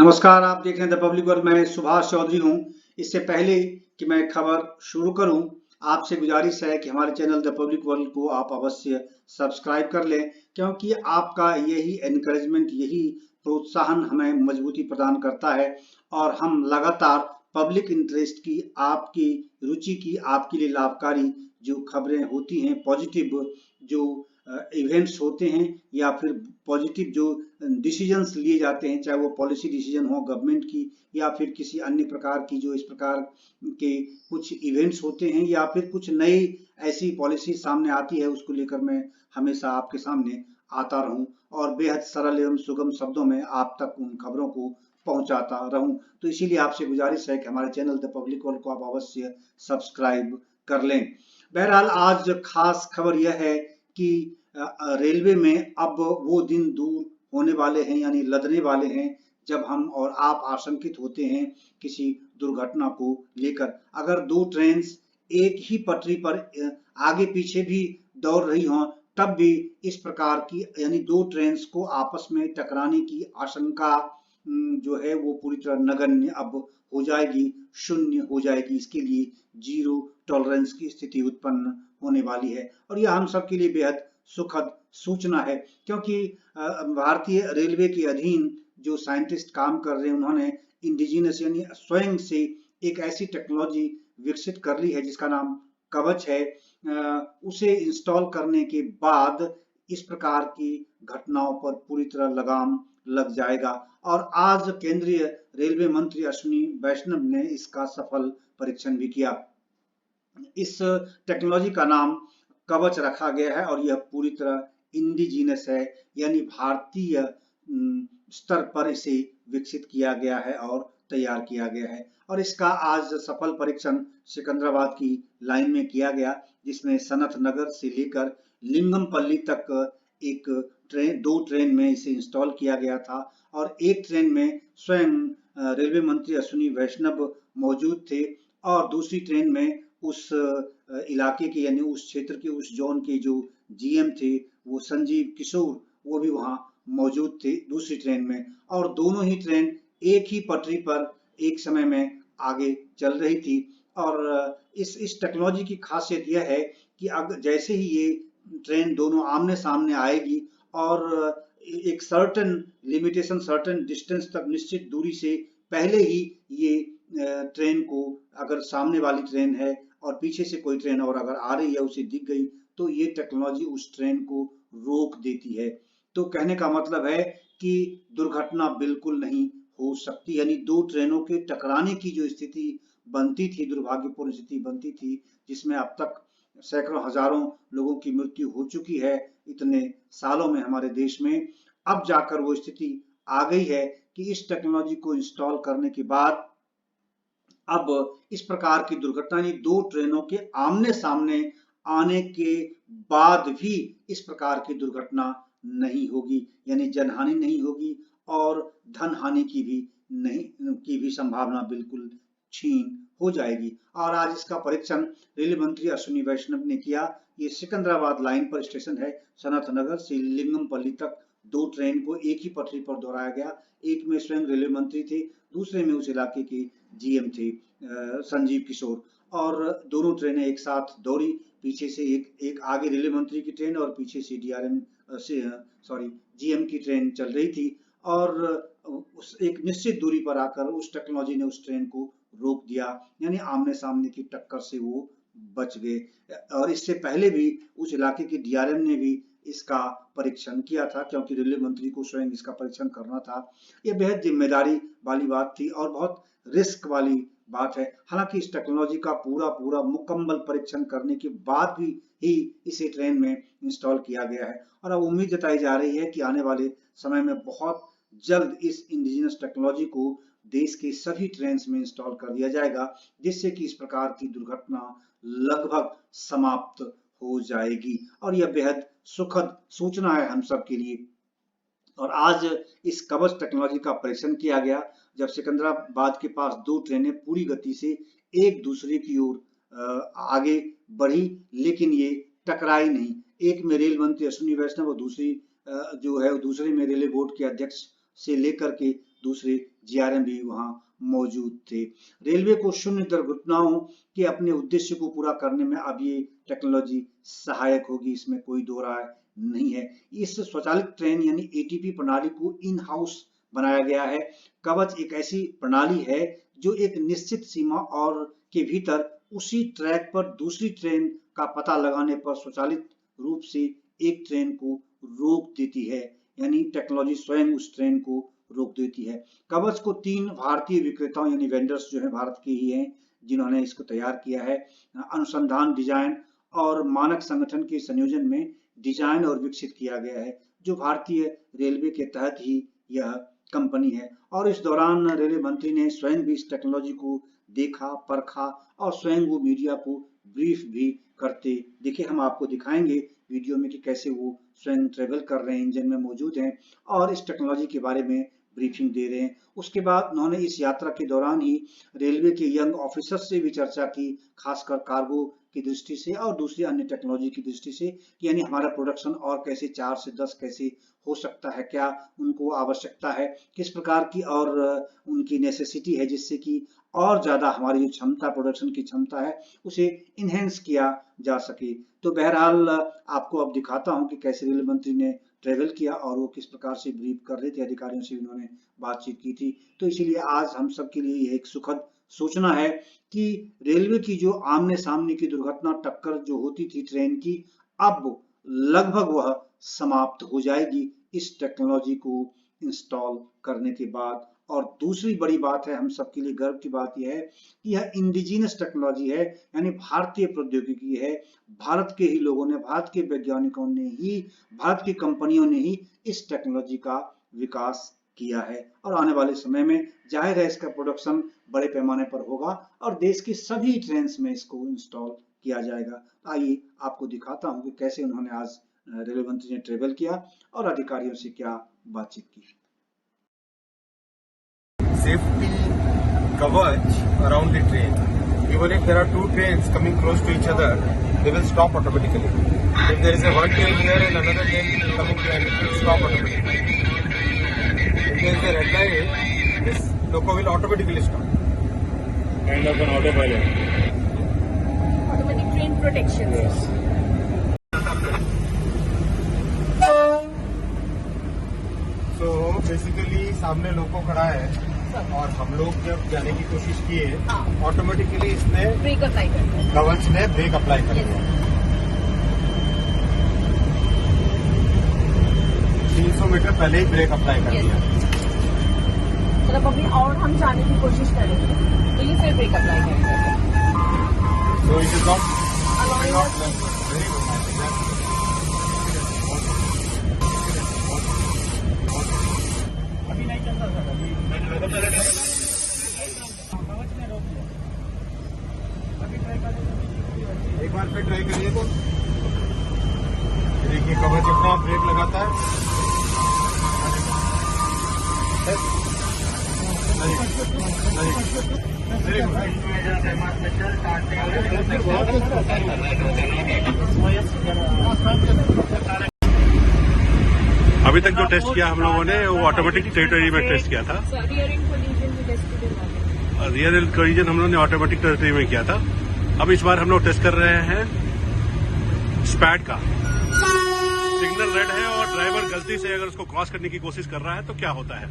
नमस्कार, आप देख रहे हैं द पब्लिक वर्ल्ड। मैं सुभाष चौधरी हूं। इससे पहले कि मैं खबर शुरू करूं, आपसे गुजारिश है कि हमारे चैनल द पब्लिक वर्ल्ड को आप अवश्य सब्सक्राइब कर लें, क्योंकि आपका यही एनकरेजमेंट, यही प्रोत्साहन हमें मजबूती प्रदान करता है और हम लगातार पब्लिक इंटरेस्ट की, आपकी रुचि की, आपके लिए लाभकारी जो खबरें होती हैं, पॉजिटिव जो इवेंट्स होते हैं या फिर पॉजिटिव जो डिसीजंस लिए जाते हैं, चाहे वो पॉलिसी डिसीजन हो गवर्नमेंट की या फिर किसी अन्य प्रकार की जो इस प्रकार के कुछ इवेंट्स होते हैं या फिर कुछ नई ऐसी पॉलिसी सामने आती है, उसको लेकर मैं हमेशा आपके सामने आता रहूं और बेहद सरल एवं सुगम शब्दों में आप तक उन खबरों को पहुंचाता रहूं। तो इसीलिए आपसे गुजारिश है कि हमारे चैनल द पब्लिक वर्ल्ड को आप अवश्य सब्सक्राइब कर लें। बहरहाल आज खास खबर यह है कि रेलवे में अब वो दिन दूर होने वाले हैं, यानी लदने वाले हैं, जब हम और आप आशंकित होते हैं किसी दुर्घटना को लेकर। अगर दो ट्रेन एक ही पटरी पर आगे पीछे भी दौड़ रही हों, तब भी इस प्रकार की, यानी दो ट्रेन को आपस में टकराने की आशंका जो है वो पूरी तरह नगण्य अब हो जाएगी, शून्य हो जाएगी। इसके लिए जीरो टॉलरेंस की स्थिति उत्पन्न होने वाली है और यह हम सब के लिए बेहद सुखद सूचना है, क्योंकि भारतीय रेलवे के अधीन जो साइंटिस्ट काम कर रहे हैं, उन्होंने इंडिजिनस यानी स्वयं से एक ऐसी टेक्नोलॉजी विकसित कर ली है जिसका नाम कवच है। उसे इंस्टॉल करने के बाद इस प्रकार की घटनाओं पर पूरी तरह लगाम लग जाएगा और आज केंद्रीय रेलवे मंत्री अश्विनी वैष्णव ने इसका सफल परीक्षण भी किया। इस टेक्नोलॉजी का नाम कवच रखा गया है और यह पूरी तरह इंडिजीनस है, यानी भारतीय स्तर पर इसे विकसित किया गया है और तैयार किया गया है और इसका आज सफल परीक्षण सिकंदराबाद की लाइन में किया गया, जिसमें सनत नगर से लेकर लिंगमपल्ली तक एक ट्रेन, दो ट्रेन में इसे इंस्टॉल किया गया था और एक ट्रेन में स्वयं रेलवे मंत्री अश्विनी वैष्णव मौजूद थे और दूसरी ट्रेन में उस इलाके के, यानी उस क्षेत्र के, उस जोन के जो जीएम थे वो संजीव किशोर, वो भी वहां मौजूद थे दूसरी ट्रेन में और दोनों ही ट्रेन एक ही पटरी पर एक समय में आगे चल रही थी। और इस टेक्नोलॉजी की खासियत यह है कि अगर जैसे ही ये ट्रेन दोनों आमने सामने आएगी और एक सर्टेन लिमिटेशन, सर्टेन डिस्टेंस तक, निश्चित दूरी से पहले ही ये ट्रेन को, अगर सामने वाली ट्रेन है और पीछे से कोई ट्रेन और अगर आ रही है, उसे दिख गई, तो ये टेक्नोलॉजी उस ट्रेन को रोक देती है। तो कहने का मतलब है कि दुर्घटना बिल्कुल नहीं हो सकती, यानी दो ट्रेनों के टकराने की जो स्थिति बनती थी, दुर्भाग्यपूर्ण स्थिति बनती थी, जिसमें अब तक सैकड़ों हजारों लोगों की मृत्यु हो चुकी है इतने सालों में हमारे देश में, अब जाकर वो स्थिति आ गई है कि इस टेक्नोलॉजी को इंस्टॉल करने के बाद अब इस प्रकार की दुर्घटना, यानी दो ट्रेनों के आमने सामने आने के बाद भी इस प्रकार की दुर्घटना नहीं होगी, यानी जनहानि नहीं होगी और धन हानि की भी संभावना बिल्कुल छीन हो जाएगी। और आज इसका परीक्षण रेलवे मंत्री अश्विनी वैष्णव ने किया। ये सिकंदराबाद लाइन पर स्टेशन है, सनत नगर से लिंगमपल्ली तक दो ट्रेन को एक ही पटरी पर दोहराया गया। एक में स्वयं रेलवे मंत्री थे, दूसरे में उस इलाके के जीएम थे संजीव किशोर, और दोनों ट्रेनें एक साथ दौड़ी। पीछे से एक आगे रेलवे मंत्री की ट्रेन और पीछे से जीएम की ट्रेन चल रही थी और उस एक निश्चित दूरी पर आकर उस टेक्नोलॉजी ने उस ट्रेन को रोक दिया, यानी आमने सामने की टक्कर से वो बच गए। और इससे पहले भी उस इलाके के डीआरएम ने भी इसका परीक्षण किया था, क्योंकि रेलवे मंत्री को स्वयं इसका परीक्षण करना था। यह बेहद जिम्मेदारी वाली बात थी और बहुत रिस्क वाली बात है। हालांकि इस टेक्नोलॉजी का पूरा मुकम्मल परीक्षण करने के बाद भी ही इसे ट्रेन में इंस्टॉल किया गया है और अब उम्मीद जताई जा रही है कि आने वाले समय में बहुत जल्द इस इंडिजिनस टेक्नोलॉजी को देश के सभी ट्रेन में इंस्टॉल कर दिया जाएगा, जिससे कि इस प्रकार की दुर्घटना लगभग समाप्त हो जाएगी और यह बेहद सुखद सूचना है हम सब के लिए। और आज इस कवच टेक्नोलॉजी का परीक्षण किया गया, जब सिकंदराबाद के पास दो ट्रेनें पूरी गति से एक दूसरे की ओर आगे बढ़ी, लेकिन ये टकराई नहीं। एक में रेल मंत्री अश्विनी वैष्णव और दूसरी जो है दूसरे में रेलवे बोर्ड के अध्यक्ष से लेकर के दूसरे जीआरएम भी वहां मौजूद थे। रेलवे को शून्य दुर्घटनाओं के अपने उद्देश्य को पूरा करने में अब ये टेक्नोलॉजी सहायक होगी, इसमें कोई दो राय नहीं है। इस स्वचालित ट्रेन यानी एटीपी प्रणाली को इन हाउस बनाया गया है। कवच एक ऐसी प्रणाली है जो एक निश्चित सीमा और के भीतर उसी ट्रैक पर दूसरी ट्रेन का पता लगाने पर स्वचालित रूप से एक ट्रेन को रोक देती है, यानी टेक्नोलॉजी स्वयं उस ट्रेन को रोक देती है। कवच को 3 भारतीय विक्रेताओं यानी वेंडर्स जो है भारत के ही हैं जिन्होंने इसको तैयार किया है। अनुसंधान, डिजाइन और मानक संगठन के संयोजन में डिजाइन और विकसित किया गया है, जो भारतीय रेलवे के तहत ही यह कंपनी है। और इस दौरान रेलवे मंत्री ने स्वयं भी इस टेक्नोलॉजी को देखा, परखा और स्वयं वो मीडिया को ब्रीफ भी करते दिखे। हम आपको दिखाएंगे वीडियो में कि कैसे वो स्वयं ट्रेवल कर रहे हैं, इंजन में मौजूद हैं और इस टेक्नोलॉजी के बारे में ब्रीफिंग दे रहे हैं। उसके बाद उन्होंने इस यात्रा के दौरान ही रेलवे के यंग ऑफिसर्स से भी चर्चा की, खासकर कार्गो की दृष्टि से और दूसरी अन्य टेक्नोलॉजी की दृष्टि से, यानी हमारा प्रोडक्शन और कैसे 4 से 10 कैसे हो सकता है, क्या उनको आवश्यकता है, किस प्रकार की और उनकी नेसेसिटी है जिससे कि और ज्यादा हमारी जो क्षमता, प्रोडक्शन की क्षमता है उसे इनहेंस किया जा सके। तो बहरहाल आपको अब दिखाता हूं कि कैसे रेलवे मंत्री ने ट्रेवल किया और वो किस प्रकार से ब्रीफ कर रहे थे, अधिकारियों से उन्होंने बातचीत की थी। तो इसीलिए आज हम सब के लिए यह एक सुखद सूचना है कि रेलवे की जो आमने सामने की दुर्घटना, टक्कर जो होती थी ट्रेन की, अब लगभग वह समाप्त हो जाएगी इस टेक्नोलॉजी को इंस्टॉल करने के बाद। और दूसरी बड़ी बात है, हम सबके लिए गर्व की बात यह है कि यह इंडिजिनस टेक्नोलॉजी है, यानी भारतीय प्रौद्योगिकी है। भारत के ही लोगों ने, भारत के वैज्ञानिकों ने ही, भारत की कंपनियों ने ही इस टेक्नोलॉजी का विकास किया है और आने वाले समय में जाहिर है इसका प्रोडक्शन बड़े पैमाने पर होगा और देश की सभी ट्रेन्स में इसको इंस्टॉल किया जाएगा। आइए आपको दिखाता हूं कि कैसे उन्होंने आज रेलवे मंत्री ने ट्रेवल किया और अधिकारियों से क्या बातचीत की। Safety coverage around the train. Even if there are 2 trains coming close to each other, they will stop automatically. If there is a one train here and another train coming here, it will stop automatically. If there is a red light, this loco will automatically stop. Kind of an autopilot. Automatic train protection. Yes. So basically सामने लोको खड़ा है और हम लोग जब जाने की कोशिश किए, ऑटोमेटिकली इसने ब्रेक अप्लाई कर दिया, कवच ने ब्रेक अप्लाई कर दिया। 300 मीटर पहले ही ब्रेक अप्लाई कर दिया। मतलब अभी और हम जाने की कोशिश करेंगे तो ये फिर ब्रेक अप्लाई करेंगे। So it is not Allowing us to very good. अभी नहीं चलता सर, अभी एक बार फिर ट्राई करिए तो देखिए कवच अपना ब्रेक लगाता है। अभी तक जो टेस्ट किया हम लोगों ने वो ऑटोमेटिक टेरिटरी में टेस्ट किया था। रियर एंड कोलिजन हम लोगों ने ऑटोमेटिक टेरिटरी में किया था। अब इस बार हम लोग टेस्ट कर रहे हैं स्पैड का। सिग्नल रेड है और ड्राइवर गलती से अगर उसको क्रॉस करने की कोशिश कर रहा है तो क्या होता है।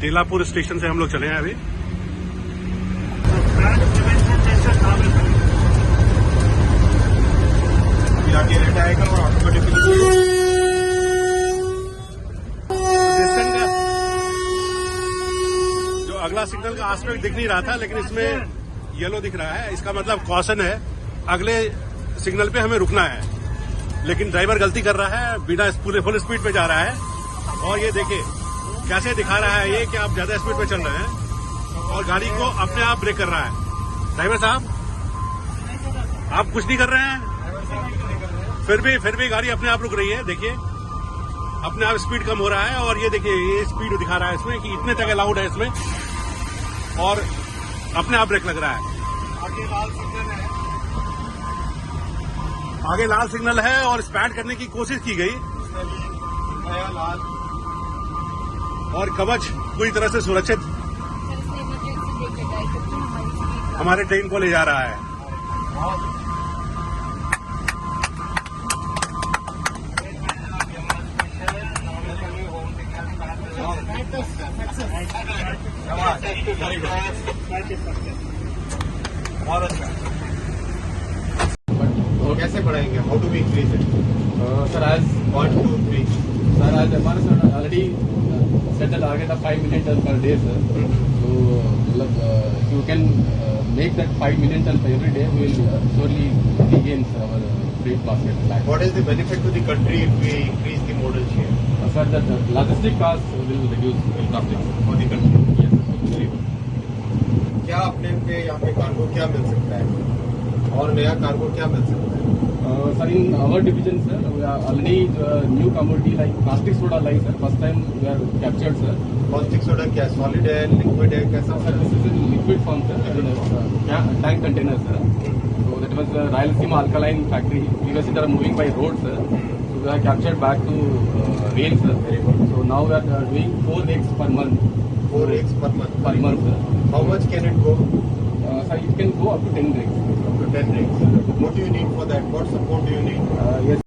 तेलापुर स्टेशन से हम लोग चले हैं अभी। आगे रेड आएगा और ऑटोमेटिकली जो अगला सिग्नल का आस्पेक्ट दिख नहीं रहा था लेकिन इसमें येलो दिख रहा है, इसका मतलब कॉशन है, अगले सिग्नल पे हमें रुकना है। लेकिन ड्राइवर गलती कर रहा है, बिना पूरे फुल स्पीड पे जा रहा है और ये देखिए कैसे दिखा रहा है ये कि आप ज्यादा स्पीड पे चल रहे हैं और गाड़ी को अपने आप ब्रेक कर रहा है। ड्राइवर साहब आप कुछ नहीं कर रहे हैं, फिर भी गाड़ी अपने आप रुक रही है। देखिए अपने आप स्पीड कम हो रहा है और ये देखिए ये स्पीड दिखा रहा है इसमें कि इतने तक अलाउड है इसमें और अपने आप ब्रेक लग रहा है। आगे लाल सिग्नल है और स्पैड करने की कोशिश की गई खयाल आज और कवच पूरी तरह से सुरक्षित सर इसने इमरजेंसी ब्रेक लगाई क्योंकि हमारी स्पीड हमारे ट्रेन को ले जा रहा है। बहुत बहुत अच्छा। तो कैसे बढ़ाएंगे? How do we increase it? Sir, as 1, 2, 3. Amar sir already set the target of 5 million ton per day, sir. So, if you can make that 5 million ton every day, we will surely regain our freight basket back. What is the benefit to the country if we increase the modal share Sir, the logistic cost will reduce drastically. for the country? Yes, sir. Very good. क्या अपने पे यहाँ पे cargo क्या मिल सकता है और नया कार्गो क्या मिल सकता है? Sir, in our division, sir, we are already new commodity like plastic soda line, sir. First time we are captured, sir. Caustic soda क्या सॉलिड है, लिक्विड है, कैसा? Sir, this is in liquid form, sir. In a tank container, sir. So that was Rayalaseema Alkaline factory. Previously, they are moving by road, sir. So we are captured back to rail, sir. Very good. So now we are doing 4 rakes per month. 4 rakes per month. Per month, sir. How much can it go? Sir, it can go up to 10 rakes. Up to 10 rakes. What do you need for that? What support do you need? Yes.